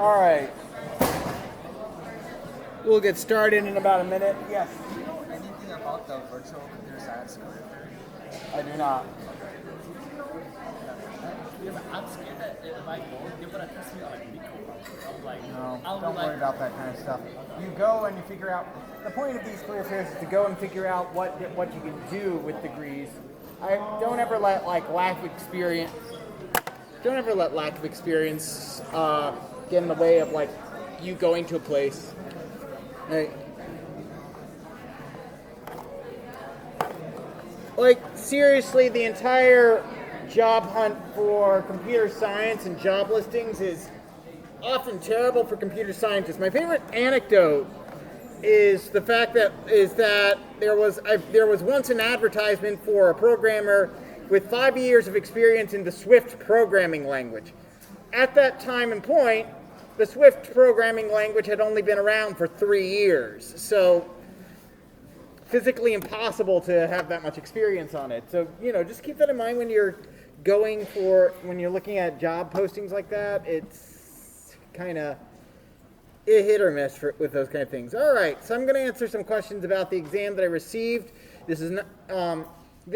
All right. We'll get started in about a minute. Yes. Do you know anything about the virtual computer science career fair? I do not. Because I'm scared that if I go, they're gonna test me on like legal. I'm like, No, I'll don't be like, worry about that kind of stuff. You go and you figure out. The point of these career fairs is to go and figure out what you can do with degrees. I don't ever let lack of experience. Don't ever let lack of experience get in the way of you going to a place. Right. Seriously, the entire job hunt for computer science and job listings is often terrible for computer scientists. My favorite anecdote is the fact that there was once an advertisement for a programmer with 5 years of experience in the Swift programming language. At that time and point, the Swift programming language had only been around for 3 years, so physically impossible to have that much experience on it. So, just keep that in mind when you're looking at job postings like that. It's kind of a hit or miss with those kind of things. All right, so I'm going to answer some questions about the exam that I received. This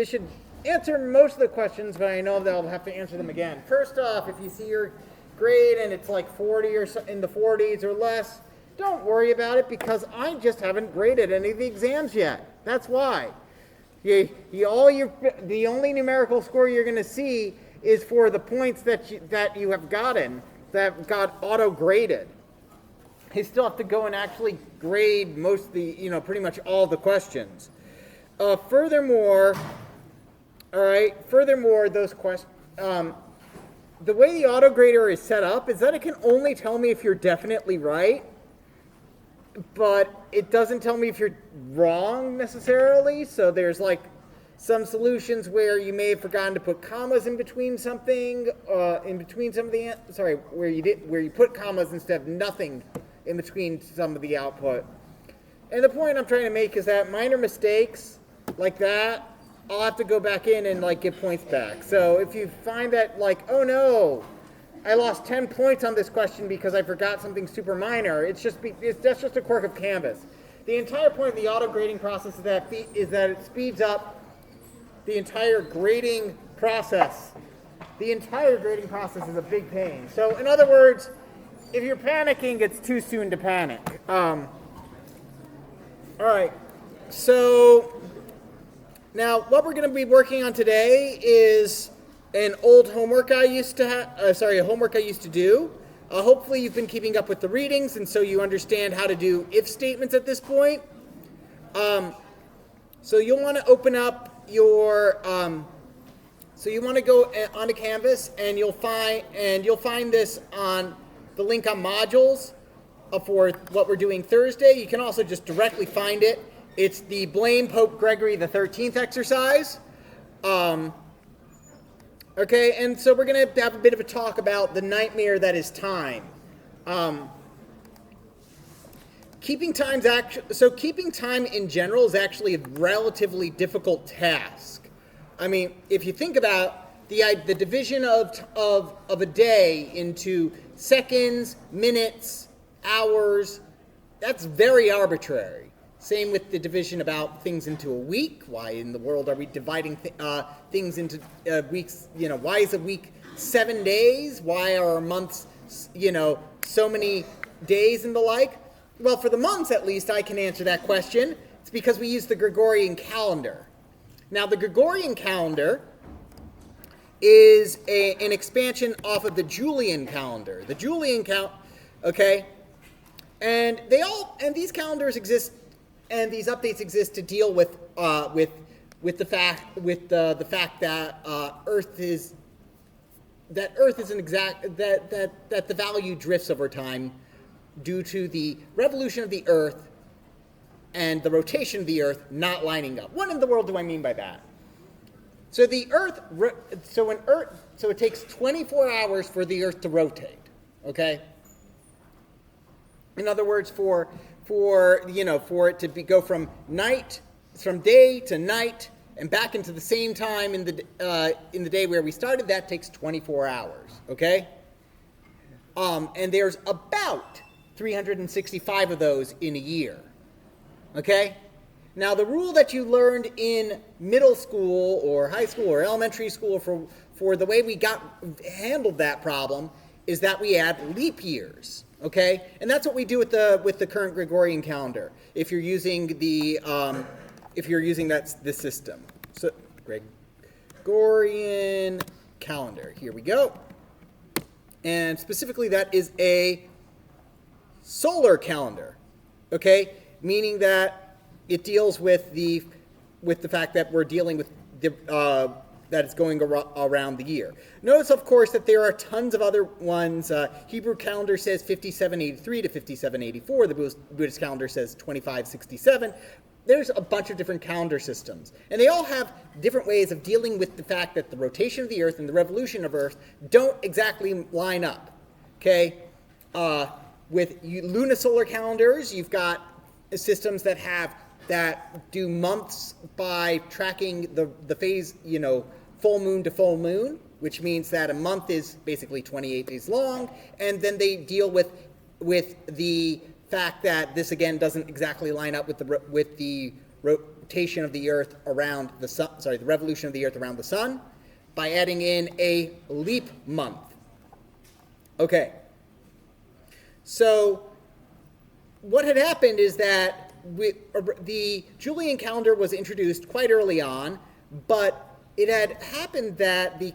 should answer most of the questions, but I know that I'll have to answer them again. First off, if you see your grade and it's 40 or so, in the 40s or less, don't worry about it because I just haven't graded any of the exams yet. That's why. The only numerical score you're going to see is for the points that you have gotten that got auto-graded. You still have to go and actually grade most of the, pretty much all the questions. Furthermore, those questions, the way the auto-grader is set up is that it can only tell me if you're definitely right, but it doesn't tell me if you're wrong necessarily. So there's some solutions where you may have forgotten to put commas in between something, where you put commas instead of nothing in between some of the output. And the point I'm trying to make is that minor mistakes like that, I'll have to go back in and give points back. So if you find that oh no, I lost 10 points on this question because I forgot something super minor, that's just a quirk of Canvas. The entire point of the auto grading process is that it speeds up the entire grading process. The entire grading process is a big pain. So in other words, if you're panicking, it's too soon to panic. All right, so now what we're going to be working on today is a homework I used to do. Hopefully you've been keeping up with the readings, and so you understand how to do if statements at this point. So you'll want to open up your, so you want to go onto Canvas, and you'll find this on the link on modules for what we're doing Thursday. You can also just directly find it. It's the Blame Pope Gregory XIII exercise. Okay, and so we're going to have a bit of a talk about the nightmare that is time. Keeping time in general is actually a relatively difficult task. I mean, if you think about the division of a day into seconds, minutes, hours, that's very arbitrary. Same with the division about things into a week. Why in the world are we dividing things into weeks? Why is a week 7 days? Why are our months, so many days and the like? Well, for the months at least, I can answer that question. It's because we use the Gregorian calendar. Now, the Gregorian calendar is an expansion off of the Julian calendar. The Julian okay, and these calendars exist. And these updates exist to deal with the fact that Earth is an exact that the value drifts over time due to the revolution of the Earth and the rotation of the Earth not lining up. What in the world do I mean by that? So the Earth, so it takes 24 hours for the Earth to rotate. Okay. In other words, for it to go from day to night and back into the same time in the day where we started, that takes 24 hours. Okay. And there's about 365 of those in a year. Okay? Now, the rule that you learned in middle school or high school or elementary school for the way we handled that problem is that we add leap years. Okay? And that's what we do with the current Gregorian calendar. If you're using this system. So, Gregorian calendar. Here we go. And specifically, that is a solar calendar. Okay? Meaning that it deals with the fact that we're dealing with that it's going around the year. Notice, of course, that there are tons of other ones. Hebrew calendar says 5783 to 5784. The Buddhist calendar says 2567. There's a bunch of different calendar systems, and they all have different ways of dealing with the fact that the rotation of the Earth and the revolution of Earth don't exactly line up. Okay, with lunisolar calendars, you've got systems that do months by tracking the phase, full moon to full moon, which means that a month is basically 28 days long, and then they deal with the fact that this again doesn't exactly line up with the rotation of the Earth around the sun. Sorry, the revolution of the Earth around the sun, by adding in a leap month. Okay. So what had happened is that the Julian calendar was introduced quite early on, but it had happened that the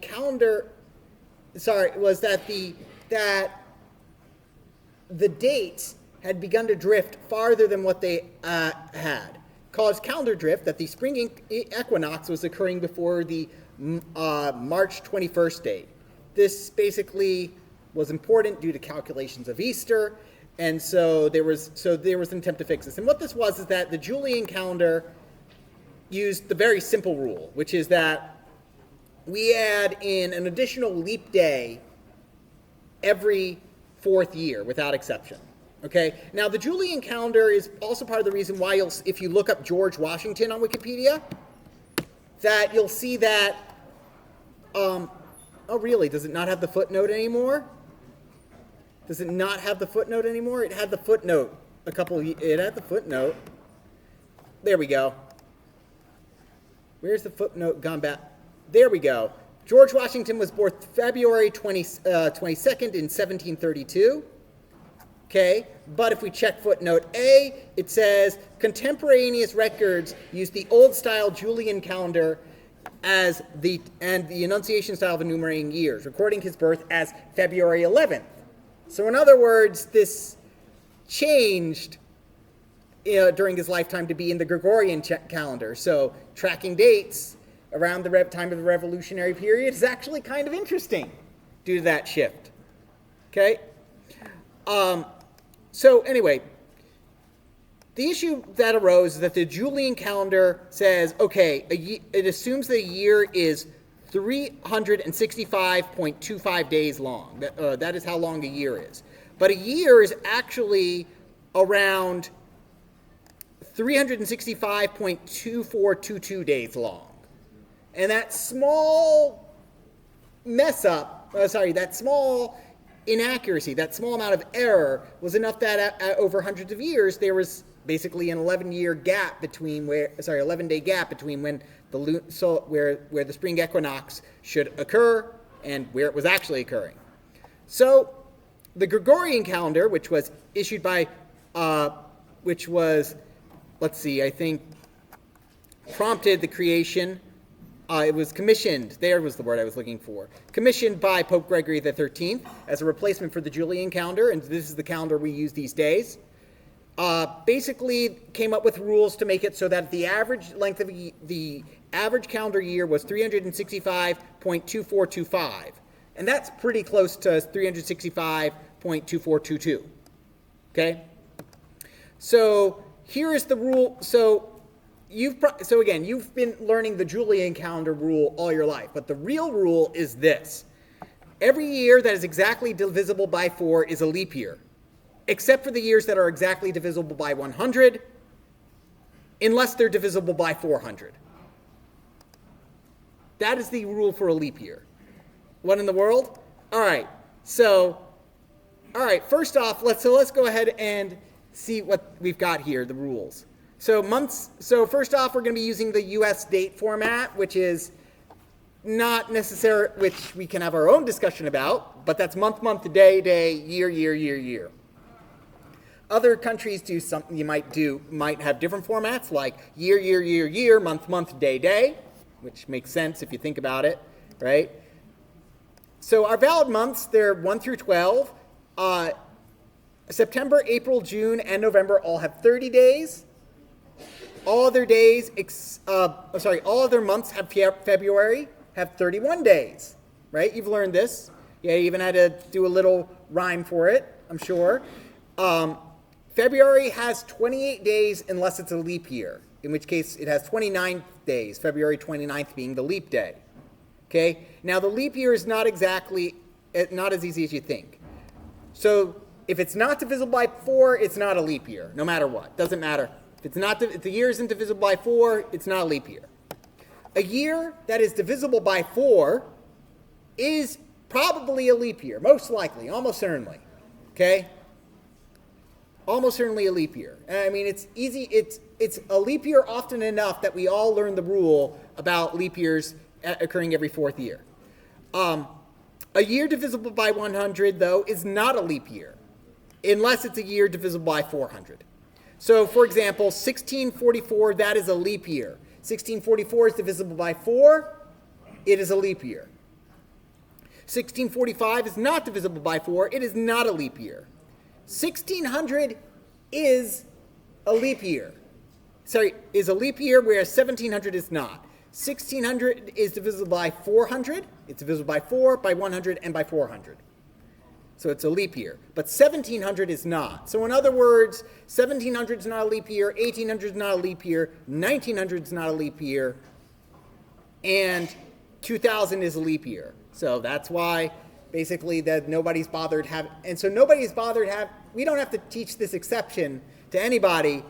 dates had begun to drift farther than what they had. Caused calendar drift, that the spring equinox was occurring before the March 21st date. This basically was important due to calculations of Easter, and so there was an attempt to fix this. And what this was is that the Julian calendar used the very simple rule, which is that we add in an additional leap day every fourth year, without exception. Okay. Now, the Julian calendar is also part of the reason why if you look up George Washington on Wikipedia, that you'll see that. Oh, really? Does it not have the footnote anymore? Does it not have the footnote anymore? It had the footnote It had the footnote. There we go. Where's the footnote gone back? There we go. George Washington was born February 22nd in 1732. Okay, but if we check footnote A, it says contemporaneous records use the old-style Julian calendar and the Annunciation style of enumerating years, recording his birth as February 11th. So in other words, this changed during his lifetime to be in the Gregorian calendar. So tracking dates around the time of the Revolutionary period is actually kind of interesting due to that shift. Okay? So anyway, the issue that arose is that the Julian calendar says, okay, it assumes the year is 365.25 days long. That is how long a year is. But a year is actually around 365.2422 days long. And that small that small inaccuracy, that small amount of error was enough that over hundreds of years there was basically an 11-day gap between when where the spring equinox should occur and where it was actually occurring. So the Gregorian calendar, which was issued by prompted the creation. It was commissioned, there was the word I was looking for, commissioned by Pope Gregory XIII as a replacement for the Julian calendar, and this is the calendar we use these days. Basically came up with rules to make it so that the average length of the average calendar year was 365.2425. And that's pretty close to 365.2422. Okay? So here is the rule. So you've been learning the Julian calendar rule all your life, but the real rule is this. Every year that is exactly divisible by 4 is a leap year, except for the years that are exactly divisible by 100, unless they're divisible by 400. That is the rule for a leap year. What in the world? All right, so All right, first off, let's go ahead and see what we've got here, the rules. So first off, we're going to be using the US date format, which is not necessary, which we can have our own discussion about, but that's month, month, day, day, year, year, year, year. Other countries do something might have different formats like year, year, year, year, month, month, day, day, which makes sense if you think about it, right? So our valid months, they're 1 through 12. September, April, June, and November all have 30 days. All other months have February have 31 days, right? You've learned this. Yeah, you even had to do a little rhyme for it, I'm sure. February has 28 days unless it's a leap year, in which case it has 29 days, February 29th being the leap day. Okay? Now the leap year is not as easy as you think. So if it's not divisible by 4, it's not a leap year, no matter what. Doesn't matter. If the year isn't divisible by 4, it's not a leap year. A year that is divisible by 4 is probably a leap year, most likely, almost certainly. Okay? Almost certainly a leap year. I mean, it's easy. It's a leap year often enough that we all learn the rule about leap years occurring every 4th year. A year divisible by 100, though, is not a leap year, unless it's a year divisible by 400. So, for example, 1644, that is a leap year. 1644 is divisible by 4, it is a leap year. 1645 is not divisible by 4, it is not a leap year. 1600 is a leap year. Is a leap year, whereas 1700 is not. 1600 is divisible by 400. It's divisible by 4, by 100, and by 400. So it's a leap year. But 1700 is not. So in other words, 1700 is not a leap year, 1800 is not a leap year, 1900 is not a leap year, and 2000 is a leap year. So that's why basically that nobody's bothered we don't have to teach this exception to anybody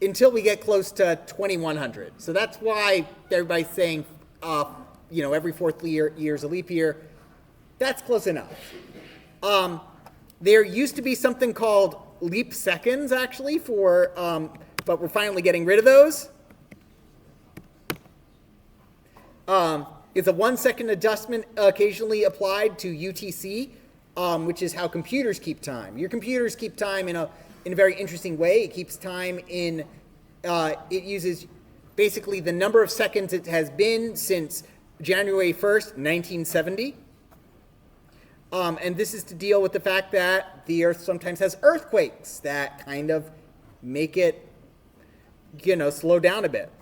until we get close to 2100. So that's why everybody's saying, every 4th year is a leap year. That's close enough. There used to be something called leap seconds, actually, but we're finally getting rid of those. It's a 1-second adjustment occasionally applied to UTC, which is how computers keep time. Your computers keep time in a very interesting way. It keeps time it uses basically the number of seconds it has been since January 1st, 1970. And this is to deal with the fact that the Earth sometimes has earthquakes that kind of make it, slow down a bit.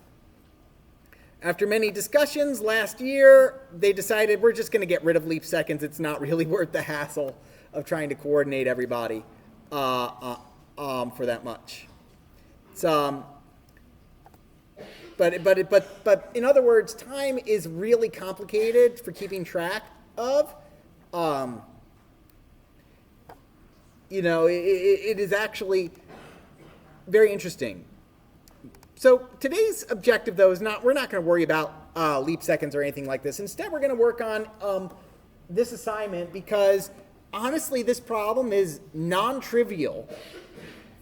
After many discussions last year, they decided we're just going to get rid of leap seconds. It's not really worth the hassle of trying to coordinate everybody for that much. But in other words, time is really complicated for keeping track of. It is actually very interesting. So today's objective, though, is we're not going to worry about leap seconds or anything like this. Instead, we're going to work on this assignment because, honestly, this problem is non-trivial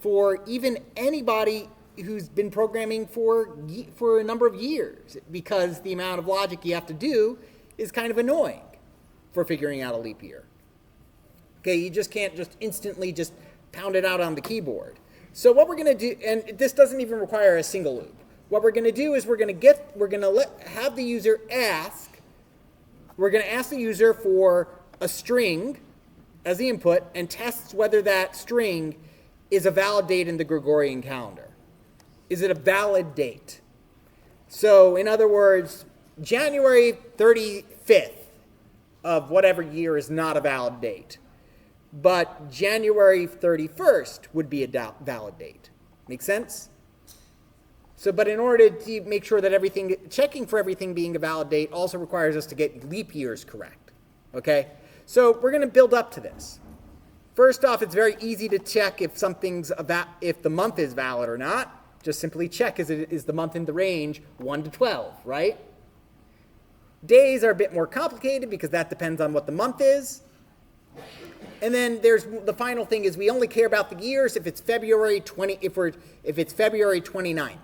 for even anybody who's been programming for a number of years, because the amount of logic you have to do is kind of annoying for figuring out a leap year. Okay, you just can't just instantly just pound it out on the keyboard. So what we're going to do, and this doesn't even require a single loop. What we're going to do is we're going to have the user ask. We're going to ask the user for a string as the input and tests whether that string is a valid date in the Gregorian calendar. Is it a valid date? So in other words, January 35th of whatever year is not a valid date. But January 31st would be a valid date. Make sense? But in order to make sure that checking for everything being a valid date also requires us to get leap years correct. Okay? So we're going to build up to this. First off, it's very easy to check if if the month is valid or not. Just simply check is the month in the range 1 to 12, right? Days are a bit more complicated because that depends on what the month is. And then there's the final thing is we only care about the years if it's February 20 if it's February 29th.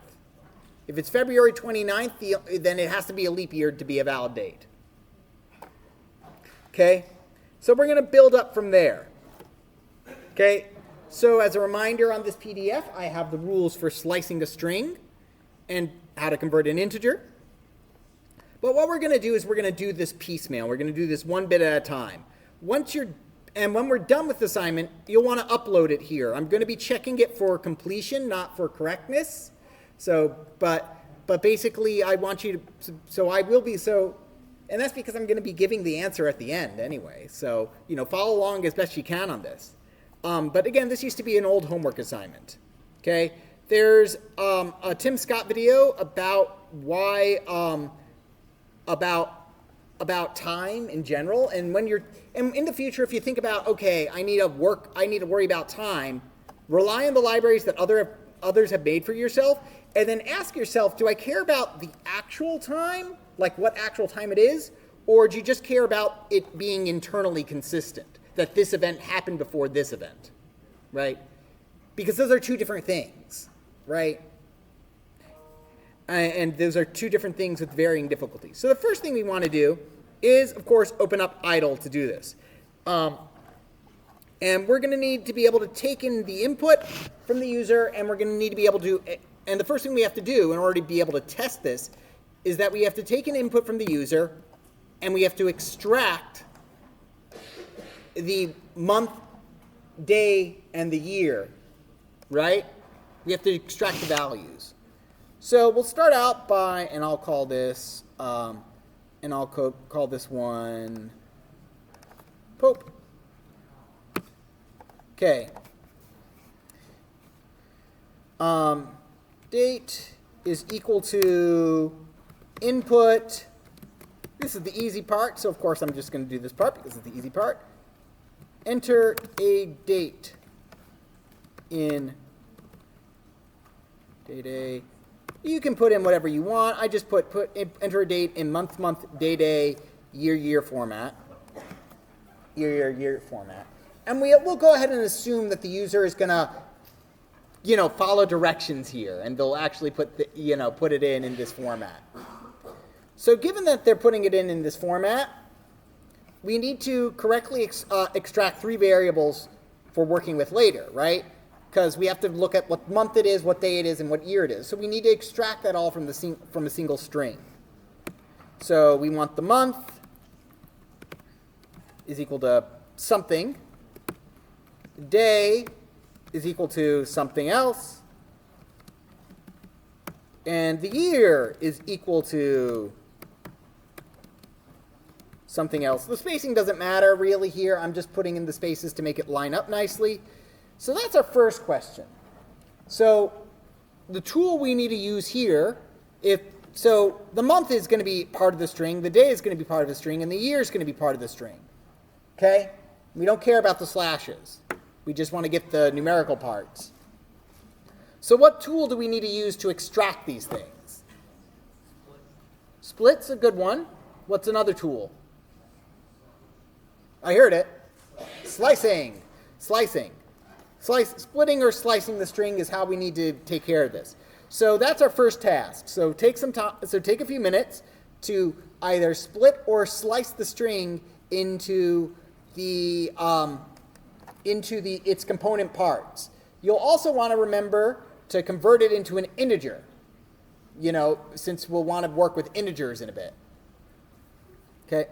If it's February 29th, then it has to be a leap year to be a valid date. Okay? So we're going to build up from there. Okay? So as a reminder on this PDF, I have the rules for slicing a string and how to convert an integer. But what we're going to do is we're going to do this piecemeal. We're going to do this one bit at a time. And when we're done with the assignment, you'll want to upload it here. I'm going to be checking it for completion, not for correctness. So, but basically, I want you to, and that's because I'm going to be giving the answer at the end anyway. So, follow along as best you can on this. But again, this used to be an old homework assignment. Okay? There's a Tim Scott video about why, about time in general, and and in the future, if you think about, okay, I need to worry about time, rely on the libraries that others have made for yourself, and then ask yourself, do I care about the actual time, like what actual time it is, or do you just care about it being internally consistent, that this event happened before this event, right? Because those are two different things, right? And those are two different things with varying difficulties. So the first thing we want to do is, of course, open up idle to do this. And we're going to need to be able to take in the input from the user, and we're going to need to be able to, and the first thing we have to do in order to be able to test this is that we have to take an input from the user, and we have to extract the month, day, and the year, right? We have to extract the values. So we'll start out by, and I'll call this, call this one Pope. Okay. Date is equal to input. This is the easy part, so of course I'm just going to do this part because it's the easy part. Enter a date in date. You can put in whatever you want. I just enter a date in month, day, year format. Year format. And we'll go ahead and assume that the user is going to, follow directions here, and they'll actually put it in this format. So given that they're putting it in this format, we need to correctly extract three variables for working with later, right? Because we have to look at what month it is, what day it is, and what year it is. So we need to extract that all from a single string. So we want the month is equal to something. Day is equal to something else. And the year is equal to something else. The spacing doesn't matter really here. I'm just putting in the spaces to make it line up nicely. So that's our first question. So the tool we need to use here, so the month is going to be part of the string, the day is going to be part of the string, and the year is going to be part of the string. Okay? We don't care about the slashes. We just want to get the numerical parts. So what tool do we need to use to extract these things? Split's a good one. What's another tool? I heard it. Slicing. Splitting or slicing the string is how we need to take care of this. So that's our first task. So take some time. So take a few minutes to either split or slice the string into its component parts. You'll also want to remember to convert it into an integer. Since we'll want to work with integers in a bit. Okay.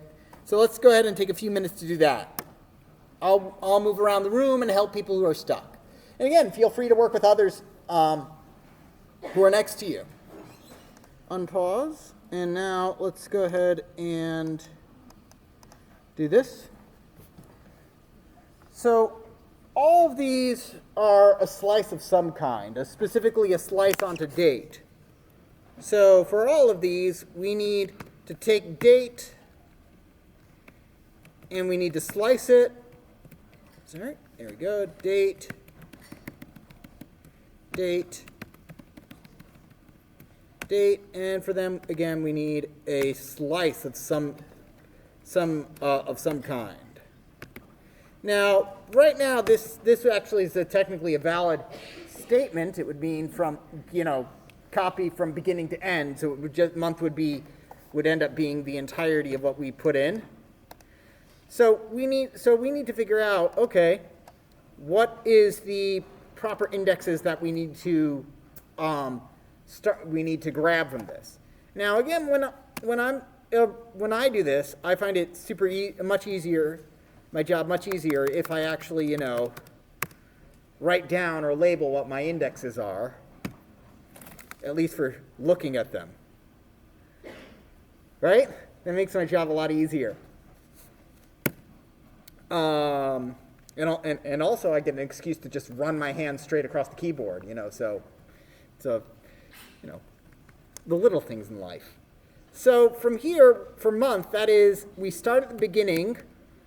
So let's go ahead and take a few minutes to do that. I'll move around the room and help people who are stuck. And again, feel free to work with others who are next to you. Unpause. And now let's go ahead and do this. So all of these are a slice of some kind, specifically a slice onto date. So for all of these, we need to take date and we need to slice it. All right, there we go. Date, and for them again, we need a slice of some kind. Now, right now, this actually is technically a valid statement. It would mean from, copy from beginning to end. So it would just, month would end up being the entirety of what we put in. So we need to figure out, okay, what is the proper indexes that we need to grab from this. Now, again, when I do this, I find it much easier. My job much easier if I actually, write down or label what my indexes are, at least for looking at them. Right? That makes my job a lot easier. And also I get an excuse to just run my hand straight across the keyboard, so the little things in life. So from here, for month, that is, we start at the beginning,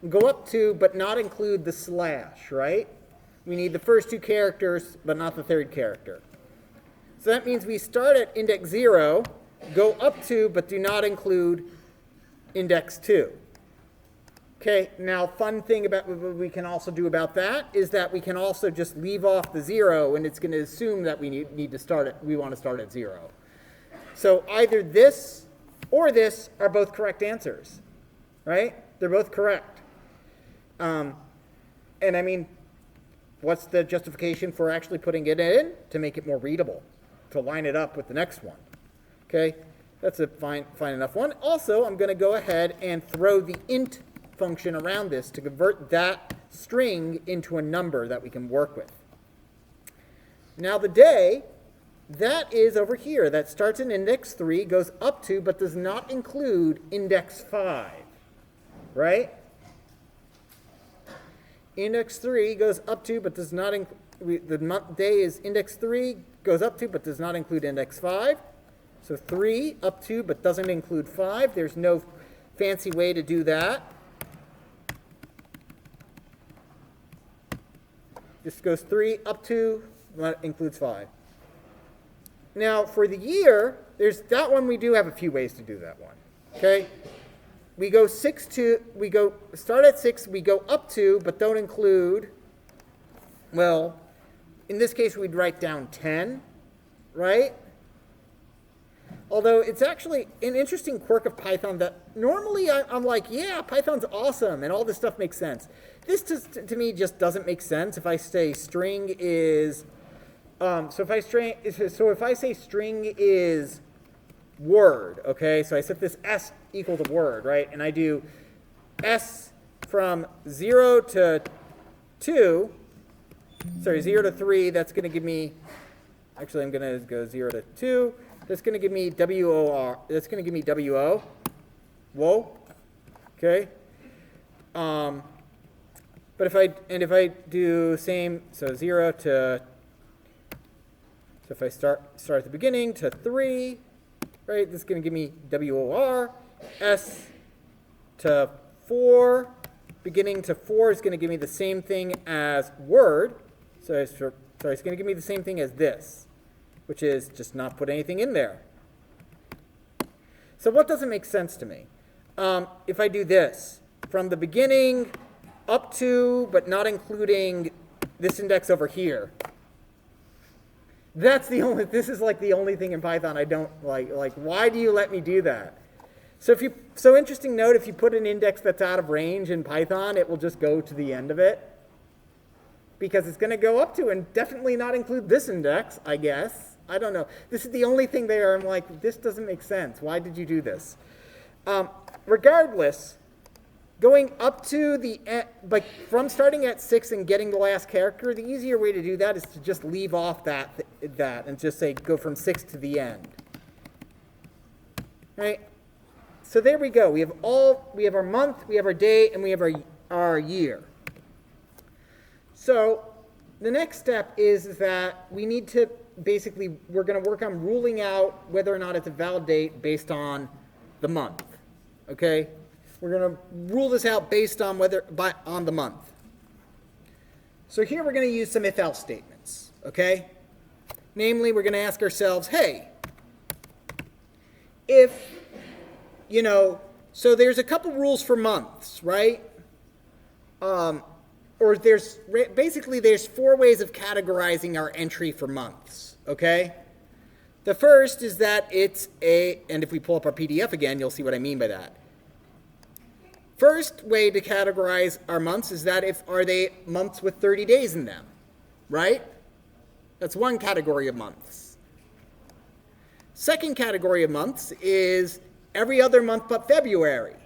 go up to, but not include the slash, right? We need the first two characters, but not the third character. So that means we start at index 0, go up to, but do not include index 2. Okay, now fun thing about what we can also do about that is that we can also just leave off the 0, and it's going to assume that we want to start at 0. So either this or this are both correct answers, right? They're both correct. And I mean, what's the justification for actually putting it in? To make it more readable, to line it up with the next one. Okay, that's a fine enough one. Also, I'm going to go ahead and throw the int function around this to convert that string into a number that we can work with. Now the day, that is over here. That starts in index 3, goes up to, but does not include index 5, right? Index 3 goes up to, but does not include, the month day is index 3, goes up to, but does not include index 5. So 3 up to, but doesn't include 5. There's no fancy way to do that. This goes 3 up to, includes 5. Now for the year, there's that one. We do have a few ways to do that one. Okay, we go start at 6. We go up to, but don't include. Well, in this case, we'd write down 10, right? Although it's actually an interesting quirk of Python that normally I'm like, yeah, Python's awesome and all this stuff makes sense. This to me just doesn't make sense if I say string is. So if I say string is word, okay, so I set this s equal to word, right, and I do s from 0 to 2, 0 to 3, that's going to give me, actually I'm going to go 0 to 2, that's going to give me WOR, that's going to give me WO, whoa, okay, but if I do same, so 0 to, so if I start at the beginning to 3, right, this is going to give me WOR. S to 4, beginning to 4 is going to give me the same thing as word. So it's going to give me the same thing as this, which is just not put anything in there. So what doesn't make sense to me? If I do this, from the beginning up to, but not including this index over here. This is like the only thing in Python I don't like. Like, why do you let me do that? So interesting note, if you put an index that's out of range in Python, it will just go to the end of it. Because it's going to go up to and definitely not include this index, I guess. I don't know. This is the only thing there. I'm like, this doesn't make sense. Why did you do this? Regardless, going up to the end, like from starting at 6 and getting the last character, the easier way to do that is to just leave off that and just say go from 6 to the end. Right? So there we go. We have our month, we have our day, and we have our year. So the next step is that we need to we're going to work on ruling out whether or not it's a valid date based on the month. Okay? We're going to rule this out based on on the month. So here we're going to use some if-else statements. Okay? Namely, we're going to ask ourselves, hey, if, so there's a couple rules for months, right? or basically there's 4 ways of categorizing our entry for months, okay? The first is that it's and if we pull up our PDF again, you'll see what I mean by that. First way to categorize our months is that are they months with 30 days in them, right? That's one category of months. Second category of months is every other month but February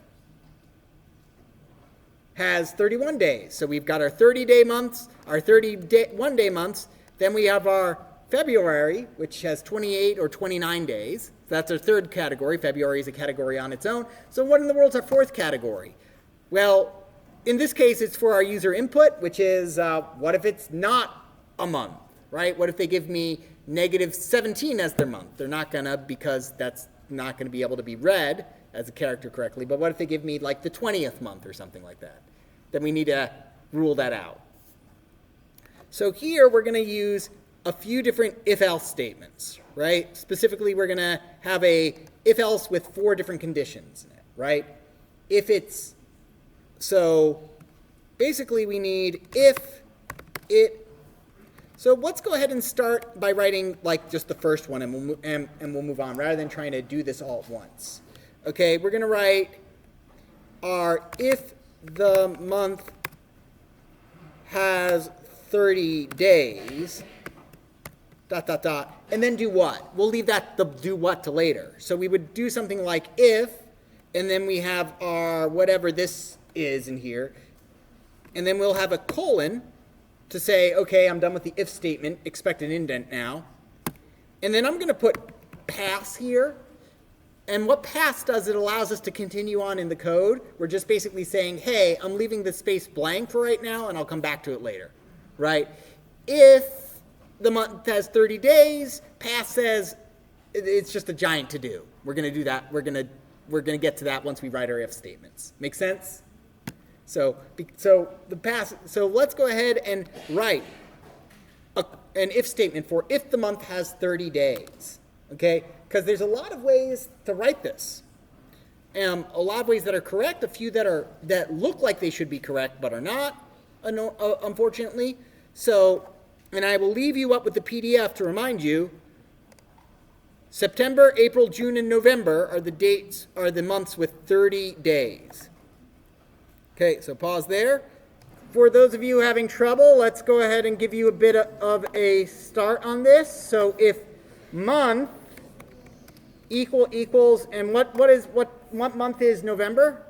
has 31 days. So we've got our 30-day months, our 31-day months, then we have our February, which has 28 or 29 days. So that's our third category. February is a category on its own. So what in the world's our fourth category? Well, in this case, it's for our user input, which is what if it's not a month, right? What if they give me -17 as their month? They're not gonna, because that's not gonna be able to be read as a character correctly. But what if they give me like the 20th month or something like that? Then we need to rule that out. So here we're gonna use a few different if-else statements, right? Specifically, we're gonna have a if-else with 4 different conditions in it, right? So basically we need so let's go ahead and start by writing like just the first one, and we'll move on rather than trying to do this all at once. Okay, we're going to write our if the month has 30 days, ... and then do what? We'll leave the do what to later. So we would do something like if, and then we have our whatever this is in here, and then we'll have a colon to say, okay, I'm done with the if statement, expect an indent now. And then I'm going to put pass here. And what pass does, it allows us to continue on in the code. We're just basically saying, hey, I'm leaving the space blank for right now, and I'll come back to it later, right? If the month has 30 days, pass says it's just a giant to do. We're going to do that. We're going to get to that once we write our if statements. Make sense? So let's go ahead and write an if statement for if the month has 30 days, okay? Because there's a lot of ways to write this. A lot of ways that are correct, a few that look like they should be correct but are not, unfortunately. So, and I will leave you up with the PDF to remind you, September, April, June, and November are the months with 30 days. Okay, so pause there. For those of you having trouble, let's go ahead and give you a bit of a start on this. So if month equals, and what month is November?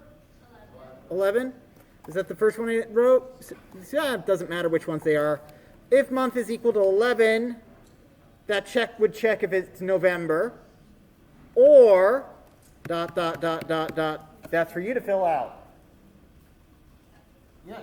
11. Is that the first one I wrote? Yeah, it doesn't matter which ones they are. If month is equal to 11, that would check if it's November, or ... That's for you to fill out. Yes.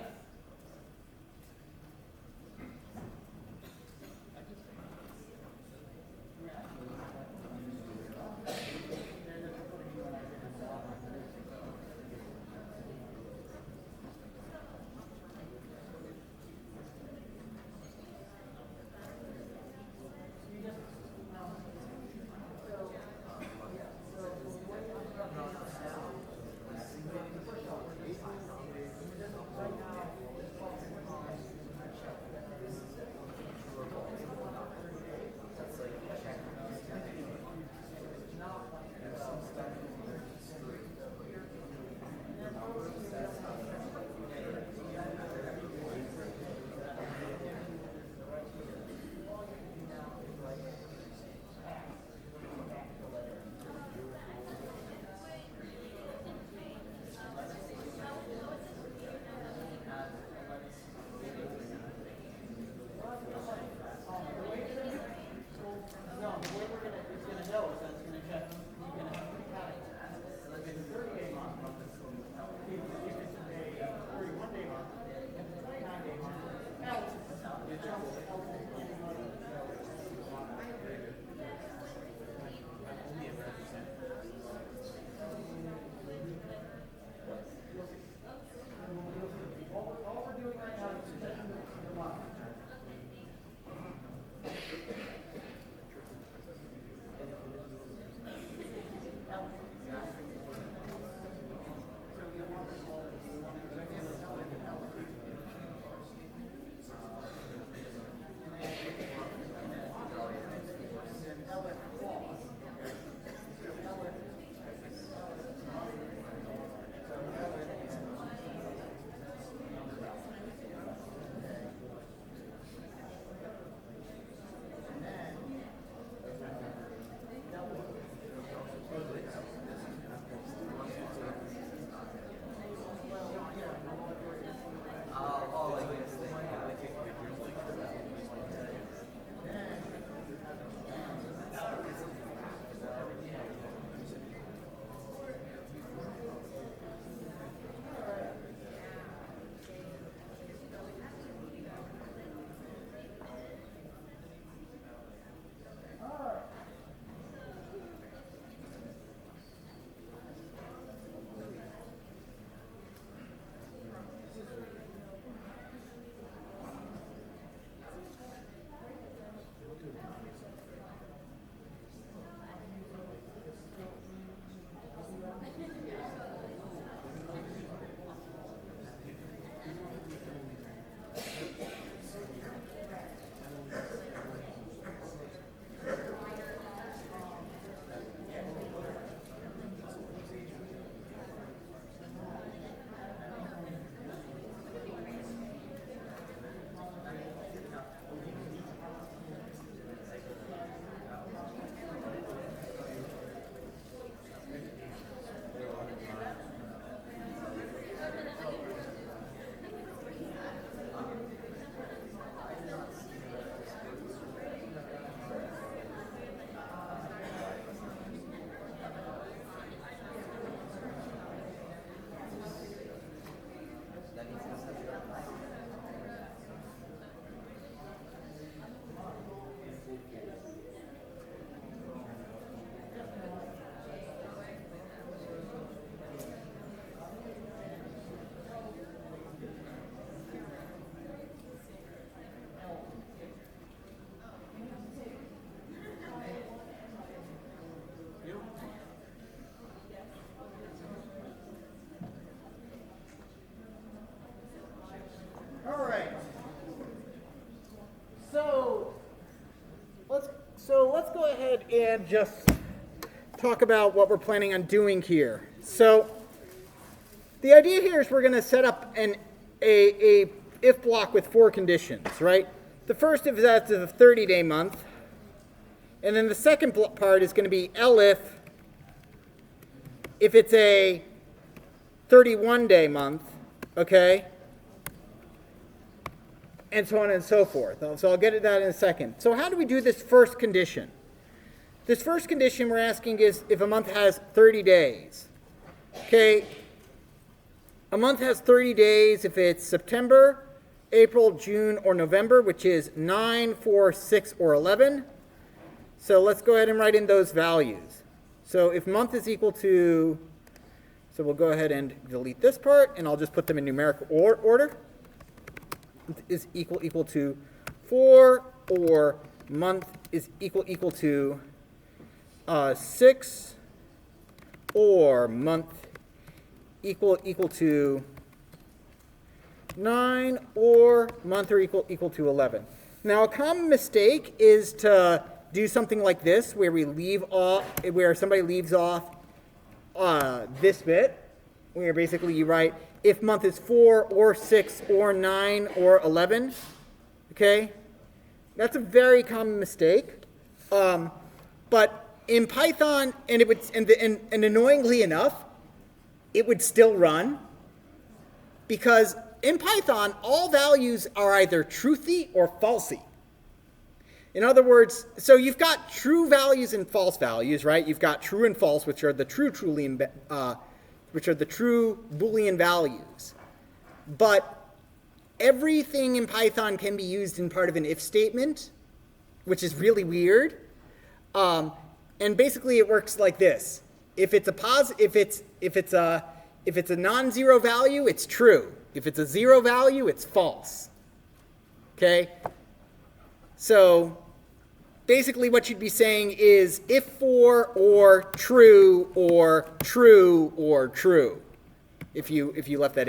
go ahead and just talk about what we're planning on doing here. So the idea here is we're going to set up a if block with 4 conditions, right? The first is that's a 30-day month. And then the second part is going to be elif if it's a 31-day month, okay? And so on and so forth. So I'll get to that in a second. So how do we do this first condition? This first condition we're asking is if a month has 30 days. Okay? A month has 30 days if it's September, April, June, or November, which is 9, 4, 6, or 11. So let's go ahead and write in those values. So if month is equal to, so we'll go ahead and delete this part, and I'll just put them in numerical order. Is equal to 4, or month is equal to 6, or month equal to 9, or month are equal to 11. Now a common mistake is to do something like this, where somebody leaves off this bit, where basically you write if month is 4 or 6 or 9 or 11. Okay, that's a very common mistake. But in Python, and annoyingly enough, it would still run, because in Python all values are either truthy or falsy. In other words, so you've got true values and false values, right? You've got true and false, which are the true Boolean values. But everything in Python can be used in part of an if statement, which is really weird. And basically, it works like this: if it's a non-zero value, it's true. If it's a 0 value, it's false. Okay. So basically what you'd be saying is if for or true or true or true, if you left that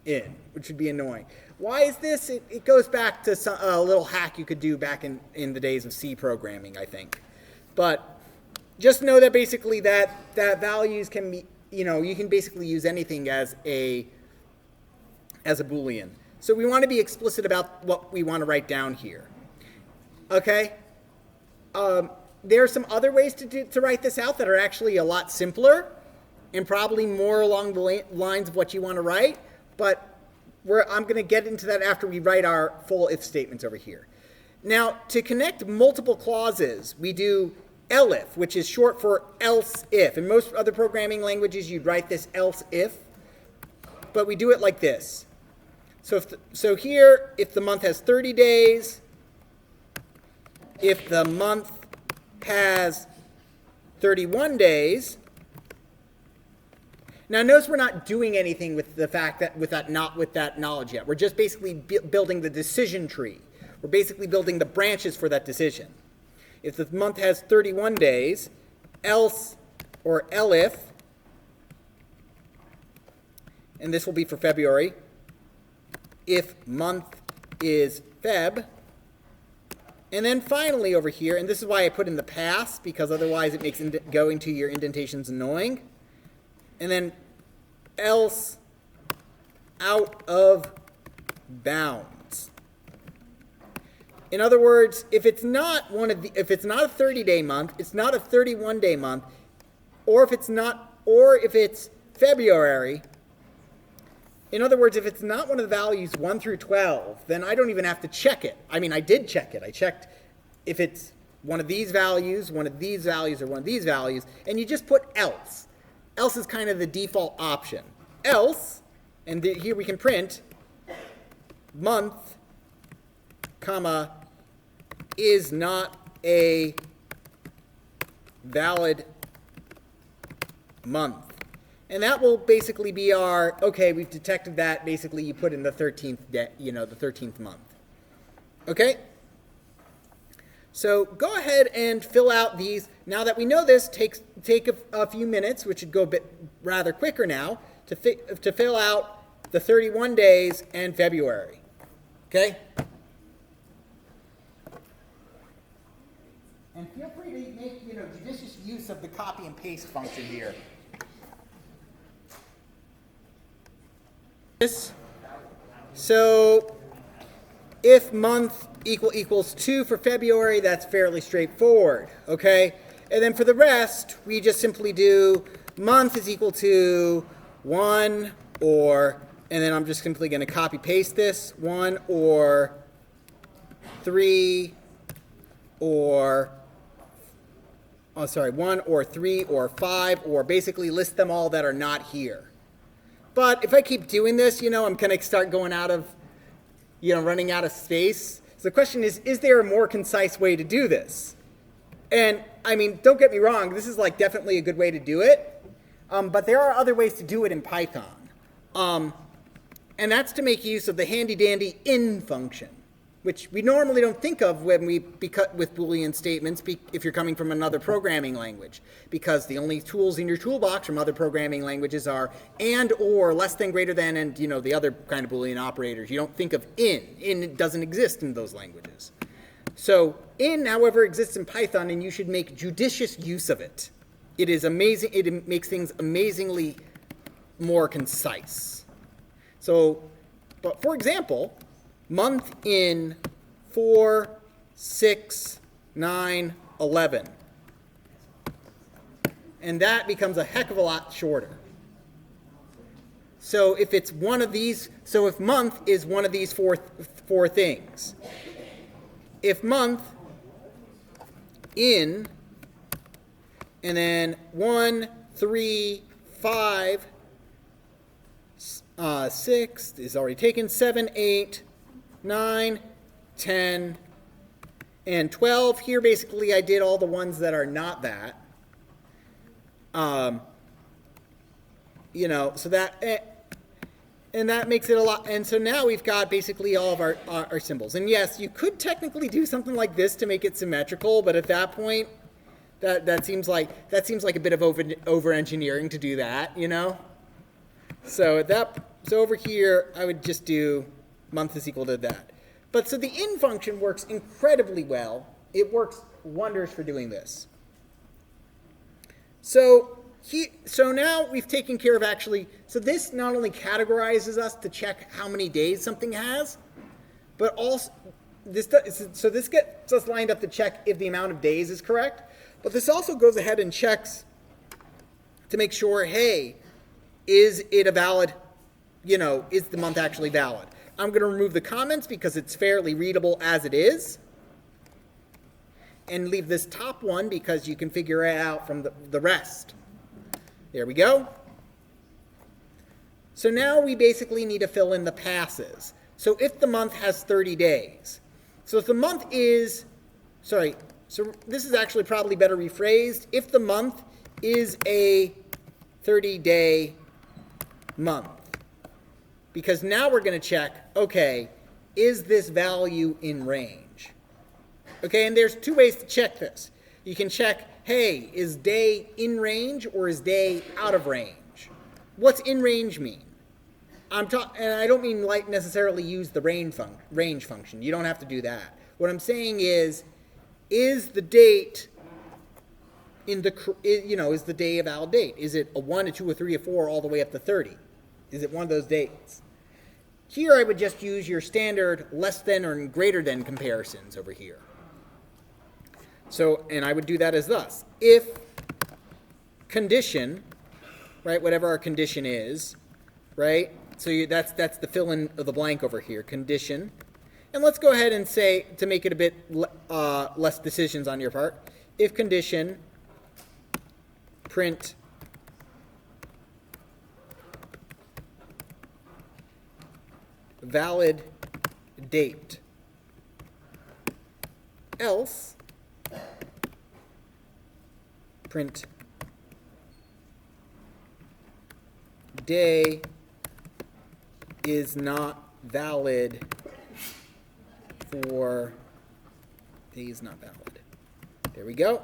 in, which would be annoying. Why is this? It goes back to a little hack you could do back in the days of C programming, I think. But just know that basically that values can be, you can basically use anything as a Boolean. So we want to be explicit about what we want to write down here. Okay? There are some other ways to write this out that are actually a lot simpler and probably more along the lines of what you want to write, but I'm going to get into that after we write our full if statements over here. Now, to connect multiple clauses, we do elif, which is short for else if. In most other programming languages, you'd write this else if, but we do it like this. So here, if the month has 30 days, if the month has 31 days. Now notice we're not doing anything with the fact that with that knowledge yet. We're just basically building the decision tree. We're basically building the branches for that decision. If the month has 31 days, else or elif, and this will be for February, if month is Feb. And then finally over here, and this is why I put in the past, because otherwise it makes going to your indentations annoying. And then else out of bounds. In other words, if it's not a 30-day month, it's not a 31-day month, or if it's February. In other words, if it's not one of the values 1 through 12, then I don't even have to check it. I mean, I did check it. I checked if it's one of these values, one of these values, or one of these values, and you just put else. Else is kind of the default option. Else, and here we can print month, comma, is not a valid month. And that will basically be our, okay, we've detected that. Basically, you put in the 13th day, the 13th month. Okay? So go ahead and fill out these. Now that we know this, take a few minutes, which would go a bit rather quicker now, to fill out the 31 days and February. Okay? And feel free to use of the copy and paste function here. So if month equals 2 for February, that's fairly straightforward, okay? And then for the rest, we just simply do month is equal to 1 or, and then I'm just simply going to copy paste this, 1 or 3 or, 1 or 3 or 5, or basically list them all that are not here. But if I keep doing this, I'm going to start going out of, running out of space. So the question is there a more concise way to do this? And, I mean, don't get me wrong, this is like definitely a good way to do it. But there are other ways to do it in Python. And that's to make use of the handy-dandy in function, which we normally don't think of when we cut with Boolean statements if you're coming from another programming language, because the only tools in your toolbox from other programming languages are and, or, less than, greater than, and the other kind of Boolean operators. You don't think of in. In doesn't exist in those languages. So in, however, exists in Python, and you should make judicious use of it. It is amazing. It makes things amazingly more concise. So, but for example, month in 4, 6, 9, 11. And that becomes a heck of a lot shorter. So if it's one of these, so if month is one of these four things, if month in, and then 1, 3, 5, 6 is already taken, 7, 8, 9, 10, and 12. Here, basically, I did all the ones that are not that. So that, and that makes it a lot. And so now we've got basically all of our symbols. And yes, you could technically do something like this to make it symmetrical, but at that point, that seems like a bit of over engineering to do that, So so over here, I would just do month is equal to that. But so the in function works incredibly well. It works wonders for doing this. So now we've taken care of actually, so this not only categorizes us to check how many days something has, but also, this gets us lined up to check if the amount of days is correct. But this also goes ahead and checks to make sure, hey, is it a valid, is the month actually valid? I'm going to remove the comments because it's fairly readable as it is. And leave this top one because you can figure it out from the rest. There we go. So now we basically need to fill in the passes. So if the month has 30 days. So if the month is, so this is actually probably better rephrased. If the month is a 30-day month. Because now we're going to check, okay, is this value in range? Okay, and there's two ways to check this. You can check, hey, is day in range or is day out of range? What's in range mean? And I don't mean like necessarily use the range function. You don't have to do that. What I'm saying is the date is the day a valid date? Is it a 1, a 2, a 3, a 4, all the way up to 30? Is it one of those dates? Here I would just use your standard less than or greater than comparisons over here. So, and I would do that as thus. If condition, right, whatever our condition is, right, so that's the fill in of the blank over here, condition. And let's go ahead and say, to make it a bit less decisions on your part, if condition print valid date, else print day is not valid for day is not valid. There we go.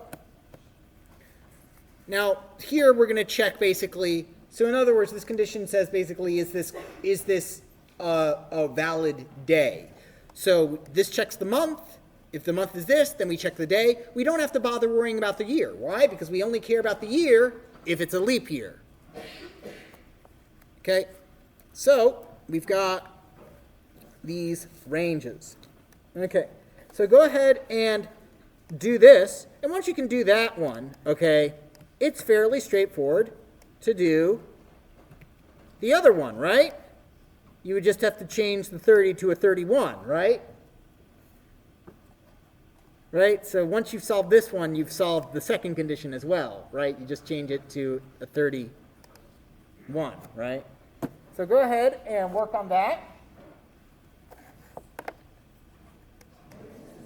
Now here we're going to check basically. So in other words, this condition says basically is this a valid day? So this checks the month. If the month is this, then we check the day. We don't have to bother worrying about the year. Why? Because we only care about the year if it's a leap year. Okay, so we've got these ranges. Okay, so go ahead and do this. And once you can do that one, okay, it's fairly straightforward to do the other one, right? You would just have to change the 30 to a 31, right? Right? So once you've solved this one, you've solved the second condition as well, right? You just change it to a 31, right? So go ahead and work on that.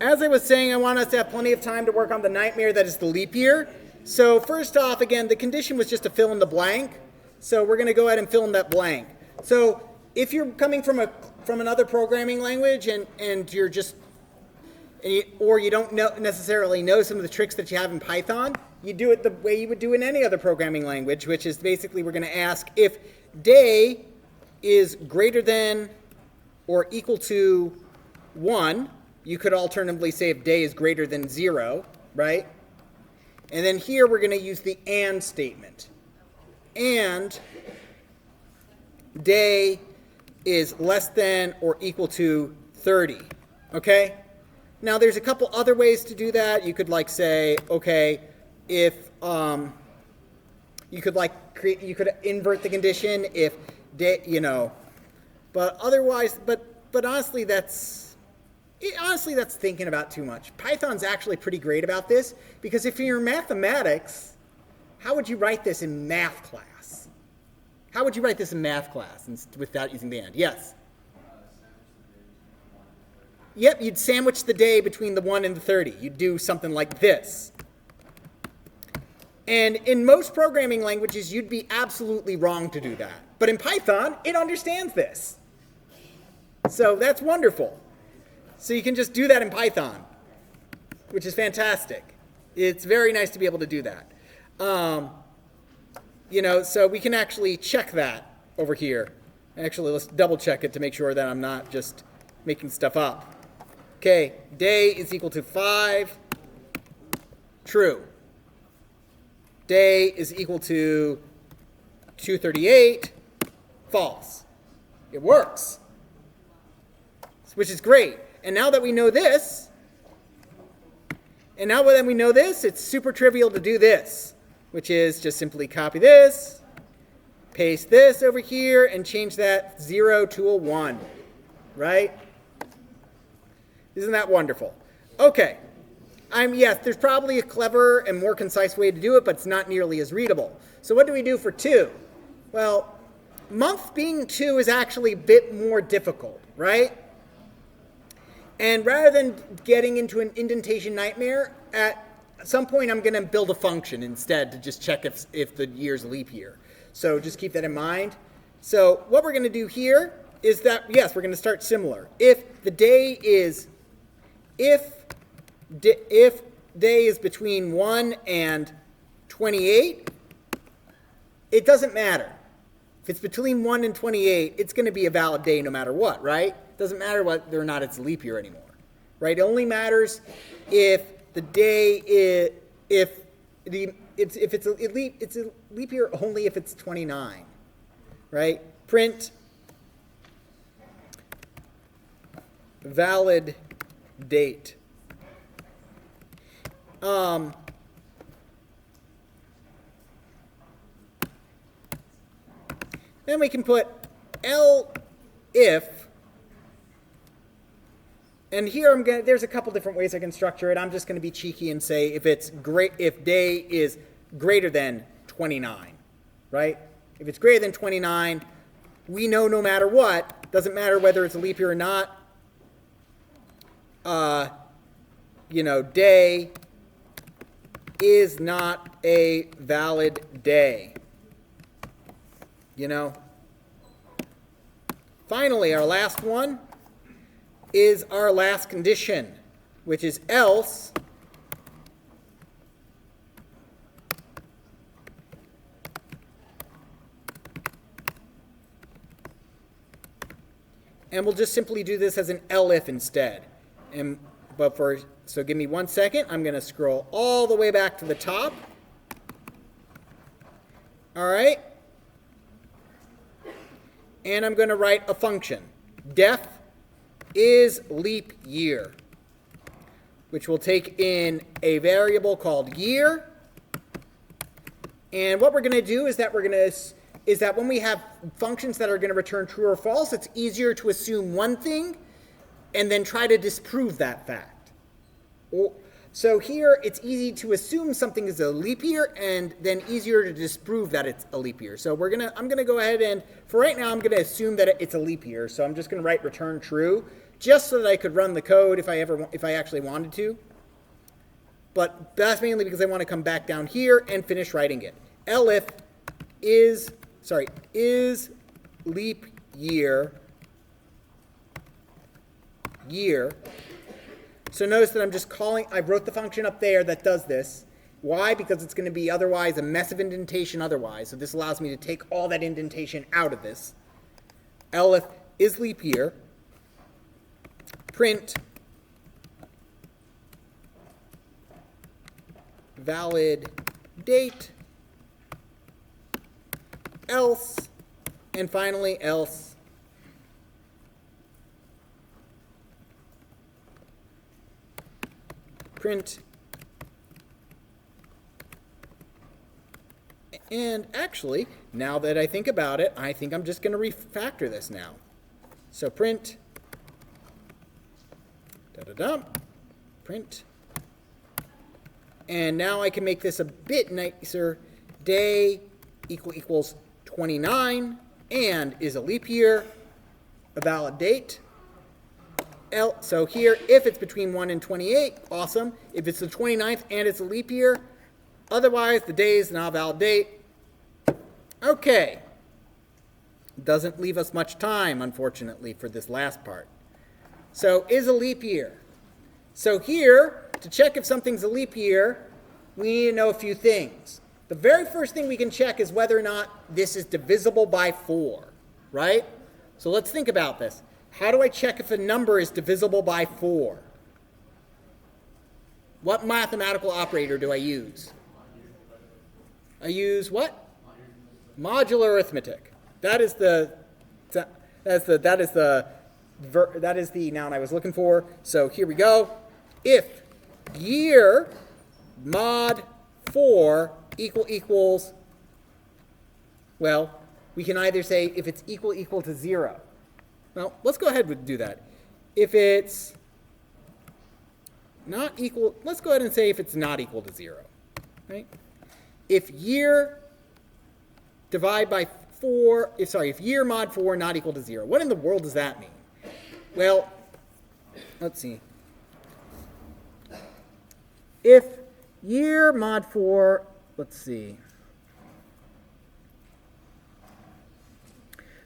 As I was saying, I want us to have plenty of time to work on the nightmare that is the leap year. So first off, again, the condition was just to fill in the blank. So we're going to go ahead and fill in that blank. So if you're coming from another programming language and you're just or you don't necessarily know some of the tricks that you have in Python, you do it the way you would do in any other programming language, which is basically we're going to ask if day is greater than or equal to 1. You could alternatively say if day is greater than 0, right? And then here we're going to use the AND statement. And day is less than or equal to 30, okay? Now, there's a couple other ways to do that. You could say, okay, if you could invert the condition if day, but otherwise, but honestly, that's thinking about too much. Python's actually pretty great about this because if you're in mathematics, how would you write this in math class? How would you write this in math class without using the AND? Yes. Yep, you'd sandwich the day between the 1 and the 30. You'd do something like this. And in most programming languages, you'd be absolutely wrong to do that. But in Python, it understands this. So that's wonderful. So you can just do that in Python, which is fantastic. It's very nice to be able to do that. So we can actually check that over here. Actually, let's double check it to make sure that I'm not just making stuff up. Okay, day is equal to 5. True. Day is equal to 238. False. It works, which is great. And now that we know this, it's super trivial to do this, which is just simply copy this, paste this over here, and change that 0 to a 1, right? Isn't that wonderful? Okay. Yes, there's probably a clever and more concise way to do it, but it's not nearly as readable. So what do we do for 2? Well, month being 2 is actually a bit more difficult, right? And rather than getting into an indentation nightmare, at some point I'm going to build a function instead to just check if the year's a leap year. So just keep that in mind. So what we're going to do here is that, yes, we're going to start similar. If day is between 1 and 28, it doesn't matter. If it's between 1 and 28, it's going to be a valid day no matter what, right? It doesn't matter whether or not it's a leap year anymore, right? It only matters if the day is it's a leap year only if it's 29, right? Print valid date. Then we can put if, and here there's a couple different ways I can structure it. I'm just going to be cheeky and say if day is greater than 29, right? If it's greater than 29, we know no matter what, doesn't matter whether it's a leap year or not, day is not a valid day. Finally, our last one is our last condition, which is else and we'll just simply do this as an elif instead. And so give me 1 second. I'm going to scroll all the way back to the top. All right. And I'm going to write a function. Def is leap year, which will take in a variable called year. And what we're going to do is that when we have functions that are going to return true or false, it's easier to assume one thing and then try to disprove that fact. So here, it's easy to assume something is a leap year and then easier to disprove that it's a leap year. So I'm going to go ahead and, for right now, I'm going to assume that it's a leap year. So I'm just going to write return true, just so that I could run the code if I actually wanted to. But that's mainly because I want to come back down here and finish writing it. Elif is leap year. So notice that I'm just I wrote the function up there that does this. Why? Because it's going to be otherwise a mess of indentation otherwise. So this allows me to take all that indentation out of this. Elif is leap year. Print valid date. Else. And finally, else. Print. And actually, now that I think about it, I think I'm just going to refactor this now. So print. Print. And now I can make this a bit nicer. Day equals 29 and is a leap year, a valid date. So here, if it's between 1 and 28, awesome. If it's the 29th and it's a leap year, otherwise the day is not a valid date. Okay. Doesn't leave us much time, unfortunately, for this last part. So is a leap year. So here, to check if something's a leap year, we need to know a few things. The very first thing we can check is whether or not this is divisible by 4, right? So let's think about this. How do I check if a number is divisible by 4? What mathematical operator do I use? I use what? Modular arithmetic. That is the noun I was looking for. So here we go. If year mod 4 equals, well, we can either say if it's equal to 0. Well, let's go ahead and do that. If it's not equal, let's go ahead and say if it's not equal to 0, right? If year divide by 4, if year mod 4 not equal to 0, what in the world does that mean? Well, let's see. If year mod 4, let's see.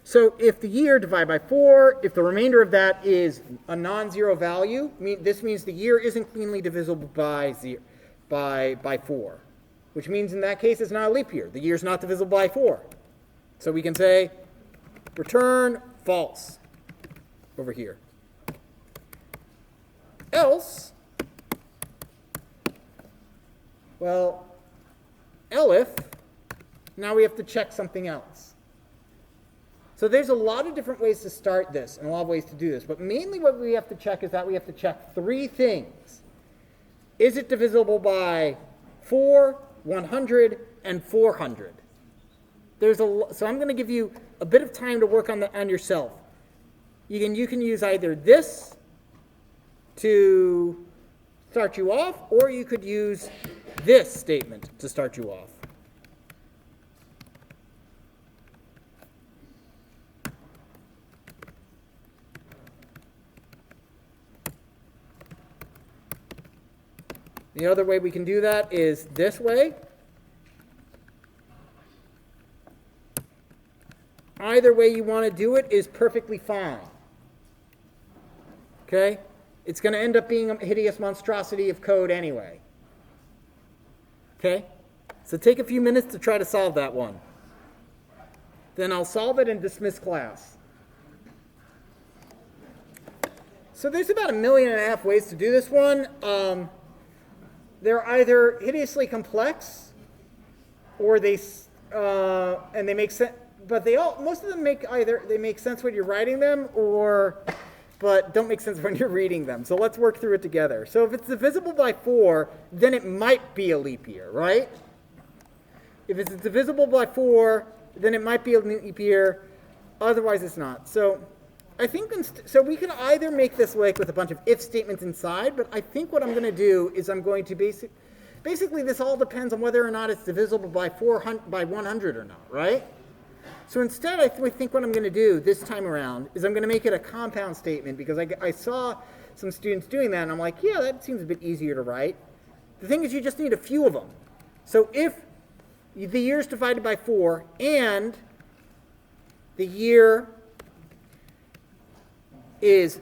So if the year divided by 4, if the remainder of that is a non-zero value, this means the year isn't cleanly divisible by 4, which means in that case it's not a leap year. The year is not divisible by 4. So we can say return false over here. Else, well, elif, now we have to check something else. So there's a lot of different ways to start this and a lot of ways to do this. But mainly what we have to check is that we have to check 3 things. Is it divisible by 4, 100, and 400? So I'm going to give you a bit of time to work on yourself. You can use either this to start you off, or you could use this statement to start you off. The other way we can do that is this way. Either way you want to do it is perfectly fine. Okay? It's going to end up being a hideous monstrosity of code anyway. Okay? So take a few minutes to try to solve that one. Then I'll solve it and dismiss class. So there's about 1.5 million ways to do this one. They're either hideously complex, or they make sense. But most of them make sense when you're writing them, but don't make sense when you're reading them. So let's work through it together. So if it's divisible by 4, then it might be a leap year, right? If it's divisible by 4, then it might be a leap year. Otherwise, it's not. So I think so we can either make this like with a bunch of if statements inside, but I think what I'm going to do is I'm going to basically this all depends on whether or not it's divisible by 100 or not, right? So instead, I think what I'm going to do this time around is I'm going to make it a compound statement, because I saw some students doing that, and I'm like, yeah, that seems a bit easier to write. The thing is, you just need a few of them. So if the year is divided by 4 and the year is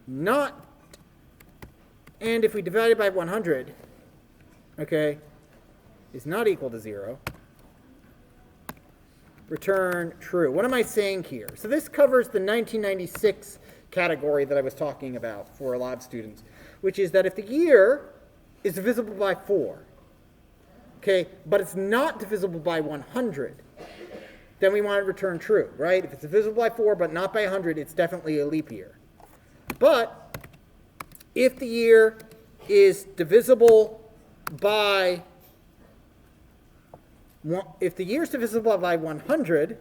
not, and if we divide it by 100, okay, is not equal to 0, return true. What am I saying here? So this covers the 1996 category that I was talking about for a lot of students, which is that if the year is divisible by 4, okay, but it's not divisible by 100, then we want to return true, right? If it's divisible by 4 but not by 100, it's definitely a leap year. But if the year is divisible by if the year is divisible by 100,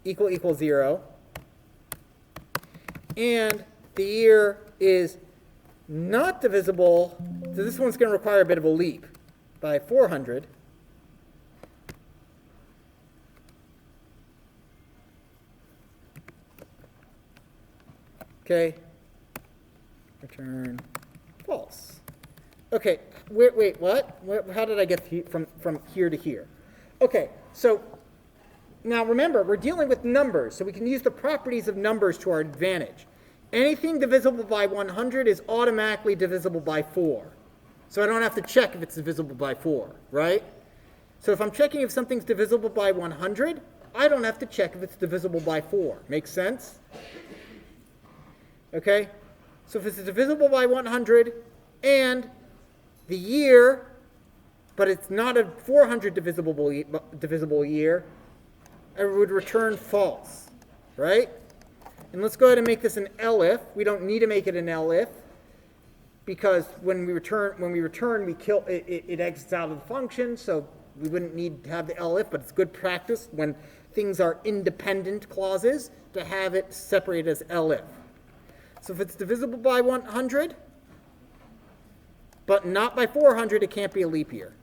equals 0, and the year is not divisible, so this one's going to require a bit of a leap, by 400, okay, return false. Okay, wait, what? How did I get from here to here? Okay, so now remember, we're dealing with numbers, so we can use the properties of numbers to our advantage. Anything divisible by 100 is automatically divisible by 4. So I don't have to check if it's divisible by 4, right? So if I'm checking if something's divisible by 100, I don't have to check if it's divisible by 4. Make sense? Okay? So if it's divisible by 100 and the year, but it's not a 400 divisible year, it would return false, right? And let's go ahead and make this an elif. We don't need to make it an elif, because when we return, we kill it. It exits out of the function, so we wouldn't need to have the elif. But it's good practice when things are independent clauses to have it separated as elif. So if it's divisible by 100, but not by 400, it can't be a leap year.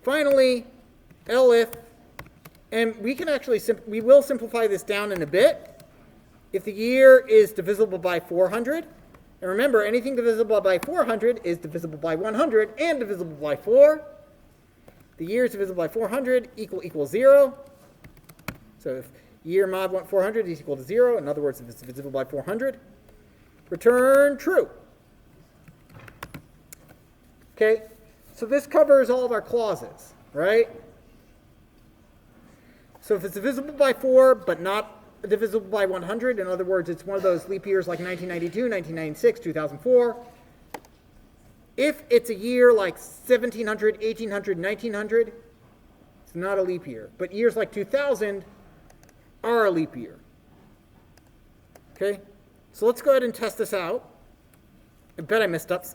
Finally, elif, and we can actually we will simplify this down in a bit. If the year is divisible by 400, and remember, anything divisible by 400 is divisible by 100 and divisible by 4. The year is divisible by 400, equals 0. So if year mod 400 is equal to 0, in other words, if it's divisible by 400, return true. Okay, so this covers all of our clauses, right? So if it's divisible by 4 but not divisible by 100, in other words, it's one of those leap years like 1992, 1996, 2004. If it's a year like 1700, 1800, 1900, it's not a leap year. But years like 2000 are a leap year. Okay, so let's go ahead and test this out. I bet I messed up.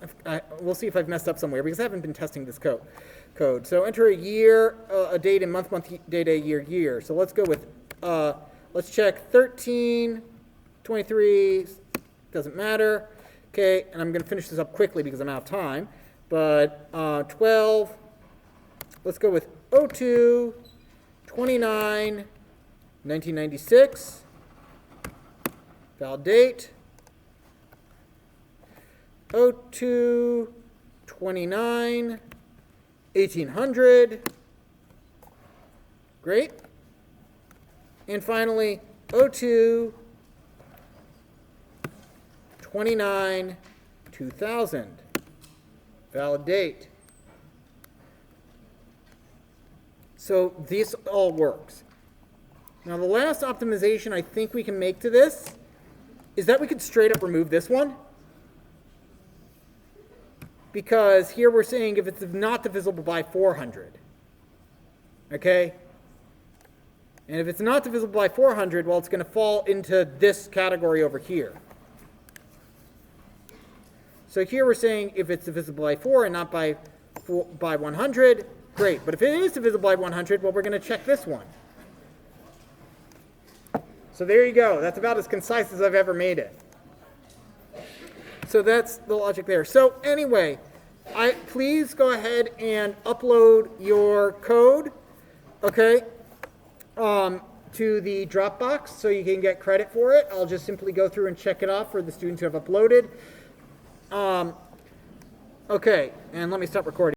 We'll see if I've messed up somewhere, because I haven't been testing this code. So enter a year, a date, and month, day, year. So let's go with, let's check 13, 23, doesn't matter. Okay, and I'm going to finish this up quickly because I'm out of time. But 12, let's go with 02, 29, 1996, valid date. 02, 29, 1800, great. And finally, 02, 29, 2000, valid date. So this all works. Now the last optimization I think we can make to this is that we could straight up remove this one. Because here we're saying if it's not divisible by 400. Okay? And if it's not divisible by 400, well, it's going to fall into this category over here. So here we're saying if it's divisible by 4 and not by 100, great. But if it is divisible by 100, well, we're going to check this one. So there you go. That's about as concise as I've ever made it. So that's the logic there. So anyway, please go ahead and upload your code, okay, to the Dropbox so you can get credit for it. I'll just simply go through and check it off for the students who have uploaded. Okay, and let me stop recording.